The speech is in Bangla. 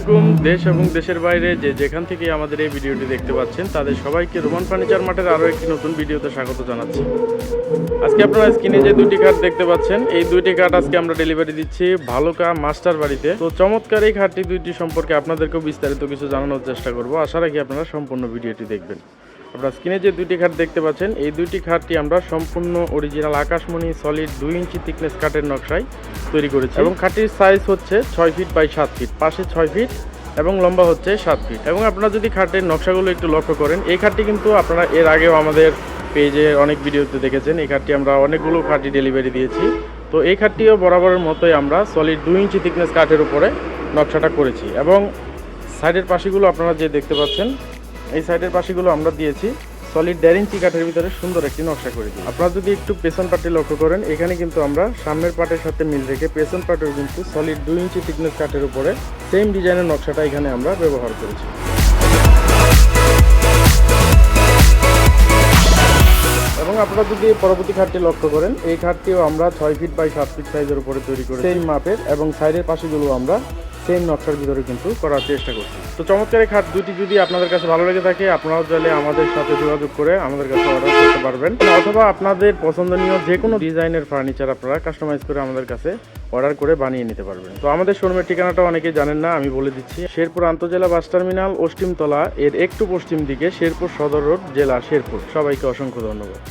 আলাইকুম। দেশ এবং দেশের বাইরে যে যেখান থেকে আমাদের এই ভিডিওটি দেখতে পাচ্ছেন তাদের সবাইকে রোমান ফার্নিচার মার্টের আরও একটি নতুন ভিডিওতে স্বাগত জানাচ্ছি। আজকে আপনারা স্ক্রিনে যে দুইটি খাট দেখতে পাচ্ছেন, এই দুইটি খাট আজকে আমরা ডেলিভারি দিচ্ছি ভালুকা মাস্টার বাড়িতে। তো চমৎকার এই খাটটি দুইটি সম্পর্কে আপনাদেরকেও বিস্তারিত কিছু জানানোর চেষ্টা করব। আশা রাখি আপনারা সম্পূর্ণ ভিডিওটি দেখবেন। আপনারা স্ক্রিনে যে দুইটি খাট দেখতে পাচ্ছেন, এই দুইটি খাটটি আমরা সম্পূর্ণ অরিজিনাল আকাশমণি সলিড 2 ইঞ্চি থিকনেস কাঠের নকশায় তৈরি করেছি এবং খাটটির সাইজ হচ্ছে 6 ফিট বাই 7 ফিট, পাশে 6 ফিট এবং লম্বা হচ্ছে 7 ফিট। এবং আপনারা যদি খাটের নকশাগুলো একটু লক্ষ্য করেন, এই খাটটি কিন্তু আপনারা এর আগেও আমাদের পেজে অনেক ভিডিওতে দেখেছেন। এই খাটটি আমরা অনেকগুলো খাটটি ডেলিভারি দিয়েছি। তো এই খাটটিও বরাবরের মতোই আমরা সলিড 2 ইঞ্চি থিকনেস কাঠের উপরে নকশাটা করেছি এবং সাইডের পাশিগুলো আপনারা যে দেখতে পাচ্ছেন, এই সাইডের পাশিগুলো আমরা দিয়েছি সলিড 1.5 ইঞ্চি কাঠের ভিতরে সুন্দর একটি নকশা করে দিই। আপনারা যদি একটু পেছন পার্টটি লক্ষ্য করেন, এখানে কিন্তু আমরা সামনের পার্টের সাথে মিল রেখে পেছন পার্টেও কিন্তু সলিড 2 ইঞ্চি থিকনেস কাঠের উপরে সেম ডিজাইনের নকশাটা এখানে আমরা ব্যবহার করেছি। এবং আপনারা যদি পরবর্তী খাটটি লক্ষ্য করেন, এই খাটটিও আমরা 6 ফিট বাই 7 ফিট সাইজের উপরে তৈরি করি সেম মাপের এবং সাইডের পাশগুলো আমরা সেম নকশার ভিতরে কিন্তু করার চেষ্টা করছি। তো চমৎকার এই খাট দুটি যদি আপনাদের কাছে ভালো লেগে থাকে, আপনারাও চাইলে আমাদের সাথে যোগাযোগ করে আমাদের কাছে অর্ডার করতে পারবেন, অথবা আপনাদের পছন্দনীয় যে কোনো ডিজাইনের ফার্নিচার আপনারা কাস্টমাইজ করে আমাদের কাছে অর্ডার করে বানিয়ে নিতে পারবেন। তো আমাদের শোরুমের ঠিকানাটা অনেকেই জানেন না, আমি বলে দিচ্ছি। শেরপুর আন্তজেলা বাস টার্মিনাল, অষ্টিমতলা এর একটু পশ্চিম দিকে, শেরপুর সদর রোড, জেলা শেরপুর। সবাইকে অসংখ্য ধন্যবাদ।